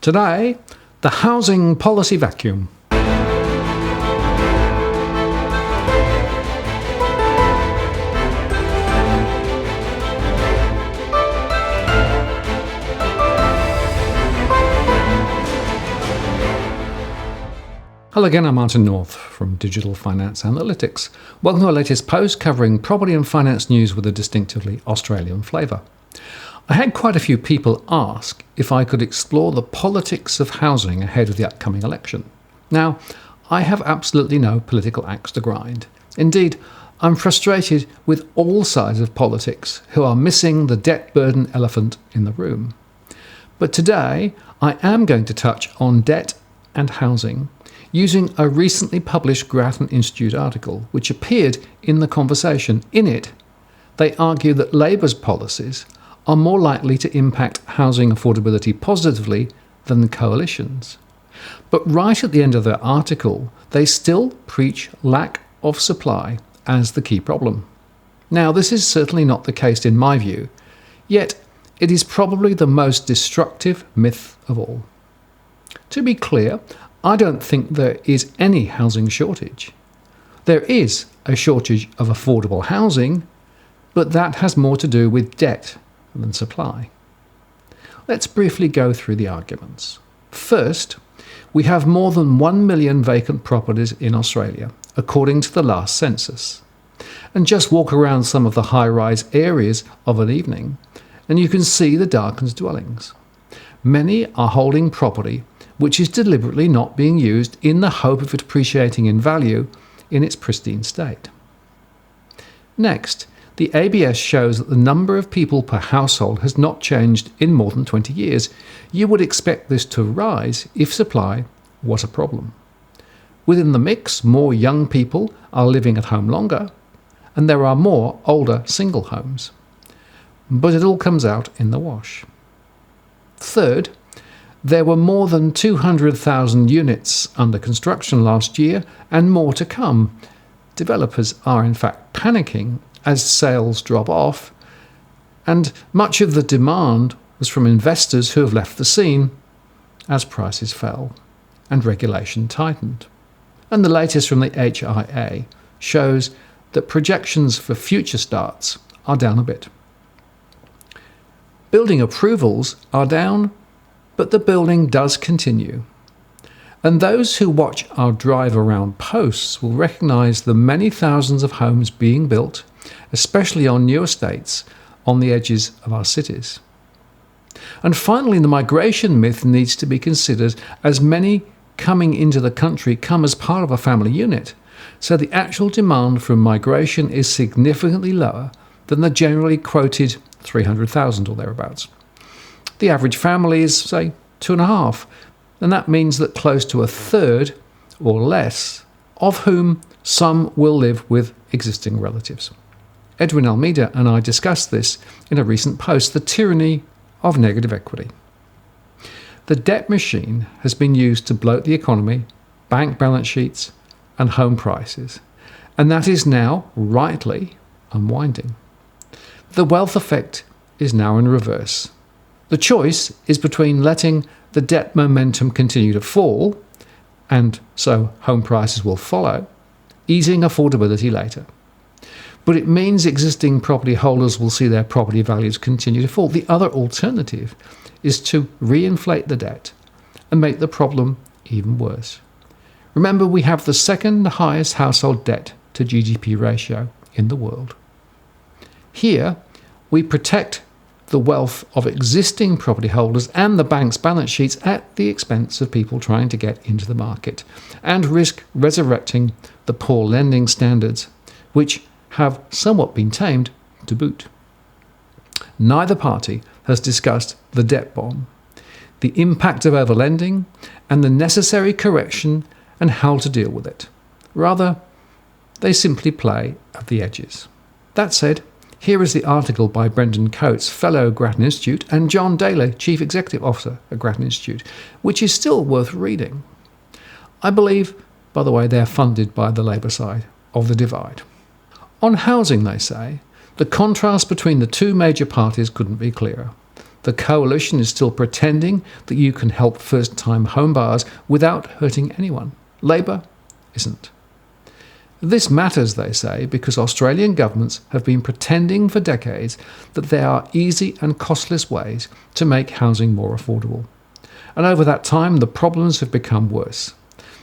Today, the housing policy vacuum. Hello again, I'm Martin North from Digital Finance Analytics. Welcome to our latest post covering property and finance news with a distinctively Australian flavour. I had quite a few people ask if I could explore the politics of housing ahead of the upcoming election. Now, I have absolutely no political axe to grind. Indeed, I'm frustrated with all sides of politics who are missing the debt burden elephant in the room. But today, I am going to touch on debt and housing using a recently published Grattan Institute article which appeared in The Conversation. In it, they argue that Labour's policies are more likely to impact housing affordability positively than the coalition's. But right at the end of their article, they still preach lack of supply as the key problem. Now, this is certainly not the case in my view, yet it is probably the most destructive myth of all. To be clear, I don't think there is any housing shortage. There is a shortage of affordable housing, but that has more to do with debt than supply. Let's briefly go through the arguments. First, we have more than 1 million vacant properties in Australia, according to the last census. And just walk around some of the high-rise areas of an evening, and you can see the darkened dwellings. Many are holding property which is deliberately not being used in the hope of it appreciating in value in its pristine state. Next, the ABS shows that the number of people per household has not changed in more than 20 years. You would expect this to rise if supply was a problem. Within the mix, more young people are living at home longer, and there are more older single homes. But it all comes out in the wash. Third, there were more than 200,000 units under construction last year and more to come. Developers are in fact panicking as sales drop off, and much of the demand was from investors who have left the scene as prices fell and regulation tightened. And the latest from the HIA shows that projections for future starts are down a bit. Building approvals are down, but the building does continue. And those who watch our drive around posts will recognise the many thousands of homes being built, especially on new estates on the edges of our cities. And finally, the migration myth needs to be considered, as many coming into the country come as part of a family unit, so the actual demand from migration is significantly lower than the generally quoted 300,000 or thereabouts. The average family is, say, 2.5, and that means that close to a third or less of whom some will live with existing relatives. Edwin Almeida and I discussed this in a recent post, The Tyranny of Negative Equity. The debt machine has been used to bloat the economy, bank balance sheets, and home prices, and that is now, rightly, unwinding. The wealth effect is now in reverse. The choice is between letting the debt momentum continue to fall, and so home prices will follow, easing affordability later. But it means existing property holders will see their property values continue to fall. The other alternative is to reinflate the debt and make the problem even worse. Remember, we have the second highest household debt to GDP ratio in the world. Here, we protect the wealth of existing property holders and the bank's balance sheets at the expense of people trying to get into the market, and risk resurrecting the poor lending standards, which have somewhat been tamed to boot. Neither party has discussed the debt bomb, the impact of overlending, and the necessary correction and how to deal with it. Rather, they simply play at the edges. That said, here is the article by Brendan Coates, fellow Grattan Institute, and John Daly, Chief Executive Officer at Grattan Institute, which is still worth reading. I believe, by the way, they're funded by the Labour side of the divide. On housing, they say, the contrast between the two major parties couldn't be clearer. The coalition is still pretending that you can help first-time homebuyers without hurting anyone. Labour isn't. This matters, they say, because Australian governments have been pretending for decades that there are easy and costless ways to make housing more affordable. And over that time, the problems have become worse.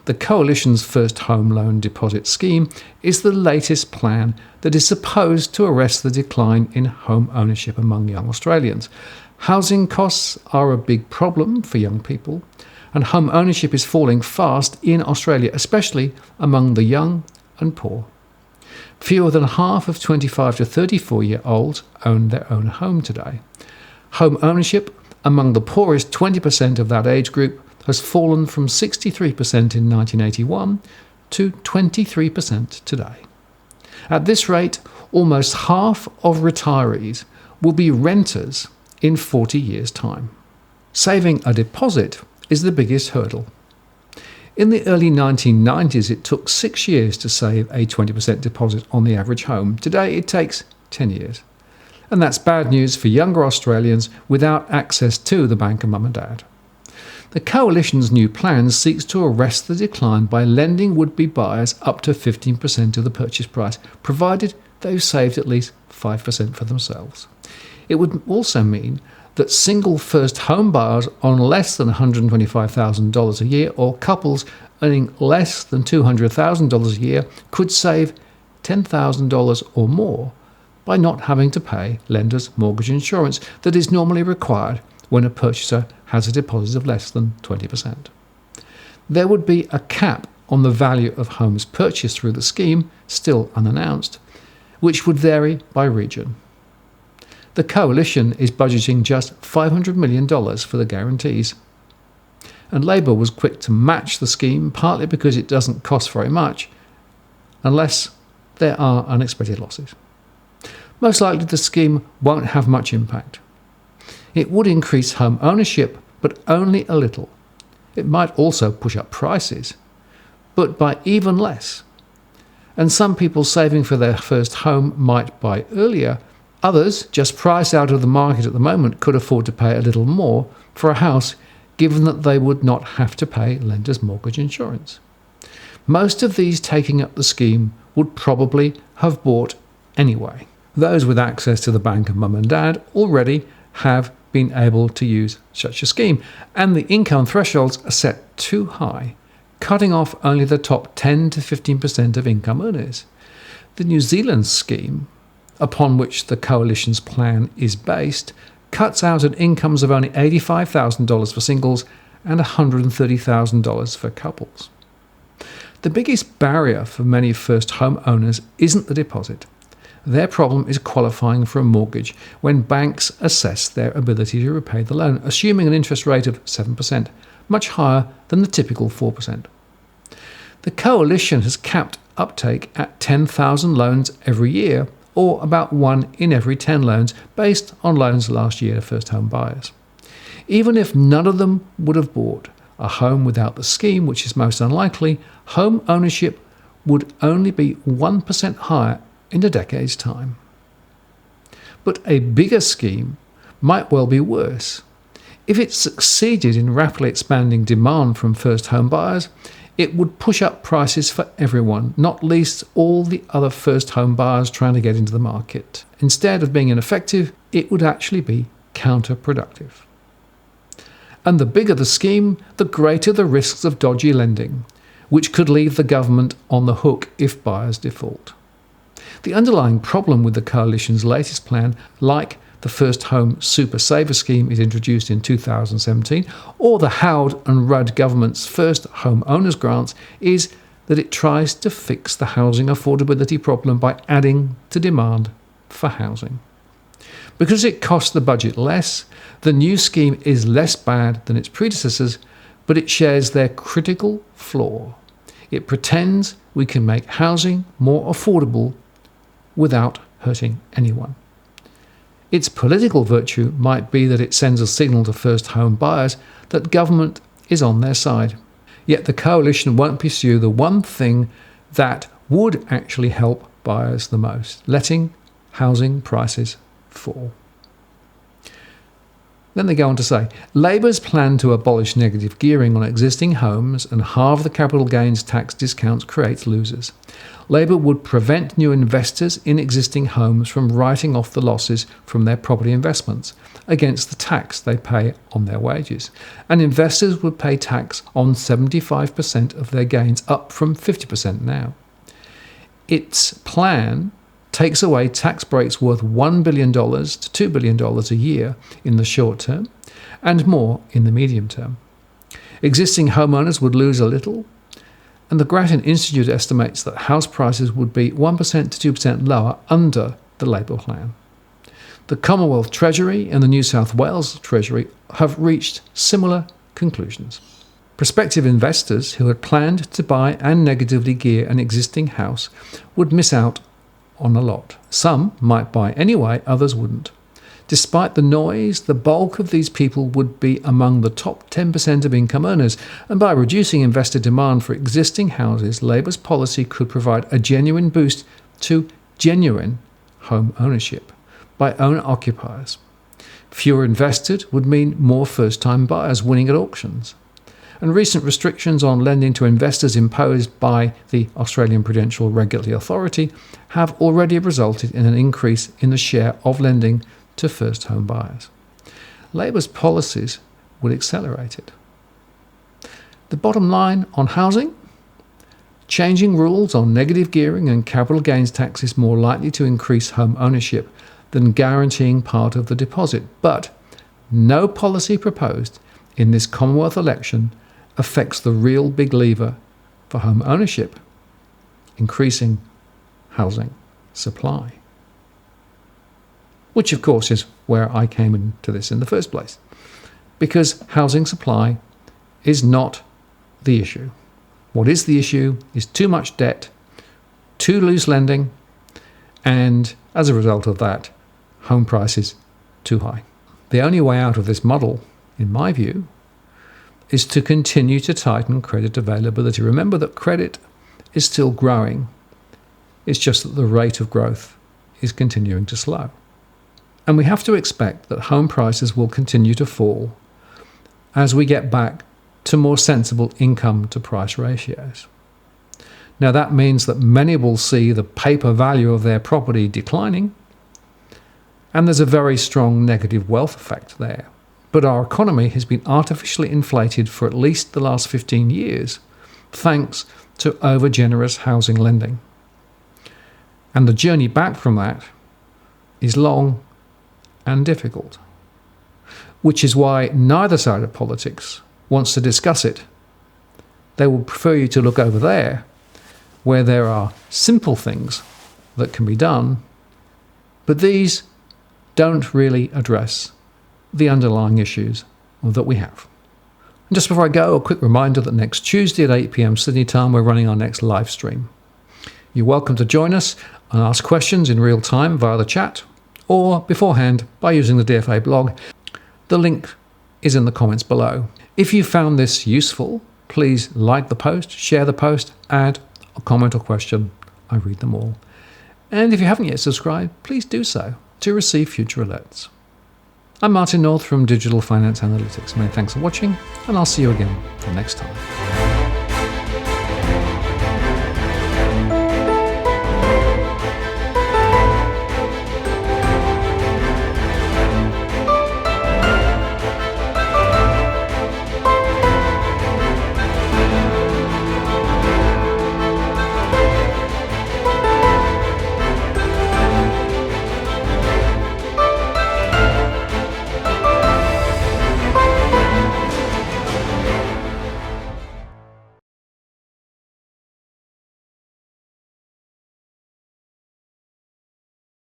The Coalition's First Home Loan Deposit Scheme is the latest plan that is supposed to arrest the decline in home ownership among young Australians. Housing costs are a big problem for young people, and home ownership is falling fast in Australia, especially among the young and poor. Fewer than half of 25 to 34-year-olds own their own home today. Home ownership among the poorest 20% of that age group has fallen from 63% in 1981 to 23% today. At this rate, almost half of retirees will be renters in 40 years' time. Saving a deposit is the biggest hurdle. In the early 1990s, it took 6 years to save a 20% deposit on the average home. Today, it takes 10 years. And that's bad news for younger Australians without access to the bank of mum and dad. The Coalition's new plan seeks to arrest the decline by lending would-be buyers up to 15% of the purchase price, provided they've saved at least 5% for themselves. It would also mean that single first home buyers on less than $125,000 a year or couples earning less than $200,000 a year could save $10,000 or more by not having to pay lender's mortgage insurance that is normally required when a purchaser has a deposit of less than 20%. There would be a cap on the value of homes purchased through the scheme, still unannounced, which would vary by region. The Coalition is budgeting just $500 million for the guarantees. And Labour was quick to match the scheme, partly because it doesn't cost very much, unless there are unexpected losses. Most likely the scheme won't have much impact. It would increase home ownership, but only a little. It might also push up prices, but by even less. And some people saving for their first home might buy earlier. Others, just priced out of the market at the moment, could afford to pay a little more for a house, given that they would not have to pay lender's mortgage insurance. Most of these taking up the scheme would probably have bought anyway. Those with access to the bank of mum and dad already have been able to use such a scheme, and the income thresholds are set too high, cutting off only the top 10 to 15% of income earners. The New Zealand scheme, upon which the Coalition's plan is based, cuts out at incomes of only $85,000 for singles and $130,000 for couples. The biggest barrier for many first home owners isn't the deposit. Their problem is qualifying for a mortgage when banks assess their ability to repay the loan, assuming an interest rate of 7%, much higher than the typical 4%. The Coalition has capped uptake at 10,000 loans every year, or about 1 in every 10 loans, based on loans last year to first home buyers. Even if none of them would have bought a home without the scheme, which is most unlikely, home ownership would only be 1% higher in a decade's time. But a bigger scheme might well be worse. If it succeeded in rapidly expanding demand from first home buyers, it would push up prices for everyone, not least all the other first home buyers trying to get into the market. Instead of being ineffective, it would actually be counterproductive. And the bigger the scheme, the greater the risks of dodgy lending, which could leave the government on the hook if buyers default. The underlying problem with the Coalition's latest plan, like the First Home Super Saver scheme it introduced in 2017, or the Howard and Rudd government's first home owners grants, is that it tries to fix the housing affordability problem by adding to demand for housing. Because it costs the budget less, the new scheme is less bad than its predecessors, but it shares their critical flaw. It pretends we can make housing more affordable without hurting anyone. Its political virtue might be that it sends a signal to first home buyers that government is on their side. Yet the Coalition won't pursue the one thing that would actually help buyers the most: letting housing prices fall. Then they go on to say, Labour's plan to abolish negative gearing on existing homes and halve the capital gains tax discounts creates losers. Labour would prevent new investors in existing homes from writing off the losses from their property investments against the tax they pay on their wages. And investors would pay tax on 75% of their gains, up from 50% now. Its plan takes away tax breaks worth $1 billion to $2 billion a year in the short term and more in the medium term. Existing homeowners would lose a little, and the Grattan Institute estimates that house prices would be 1% to 2% lower under the Labour plan. The Commonwealth Treasury and the New South Wales Treasury have reached similar conclusions. Prospective investors who had planned to buy and negatively gear an existing house would miss out on a lot. Some might buy anyway, others wouldn't. Despite the noise, the bulk of these people would be among the top 10% of income earners, and by reducing investor demand for existing houses, Labour's policy could provide a genuine boost to genuine home ownership by owner-occupiers. Fewer investors would mean more first-time buyers winning at auctions. And recent restrictions on lending to investors imposed by the Australian Prudential Regulatory Authority have already resulted in an increase in the share of lending to first home buyers. Labour's policies would accelerate it. The bottom line on housing? Changing rules on negative gearing and capital gains tax is more likely to increase home ownership than guaranteeing part of the deposit. But no policy proposed in this Commonwealth election affects the real big lever for home ownership, increasing housing supply. Which, of course, is where I came into this in the first place. Because housing supply is not the issue. What is the issue is too much debt, too loose lending, and as a result of that, home prices too high. The only way out of this muddle, in my view, is to continue to tighten credit availability. Remember that credit is still growing. It's just that the rate of growth is continuing to slow. And we have to expect that home prices will continue to fall as we get back to more sensible income to price ratios. Now that means that many will see the paper value of their property declining, and there's a very strong negative wealth effect there. But our economy has been artificially inflated for at least the last 15 years, thanks to over-generous housing lending. And the journey back from that is long and difficult, which is why neither side of politics wants to discuss it. They will prefer you to look over there, where there are simple things that can be done, but these don't really address the underlying issues that we have. And just before I go, a quick reminder that next Tuesday at 8 p.m. Sydney time, we're running our next live stream. You're welcome to join us and ask questions in real time via the chat or beforehand by using the DFA blog. The link is in the comments below. If you found this useful, please like the post, share the post, add a comment or question. I read them all. And if you haven't yet subscribed, please do so to receive future alerts. I'm Martin North from Digital Finance Analytics. Many thanks for watching, and I'll see you again the next time.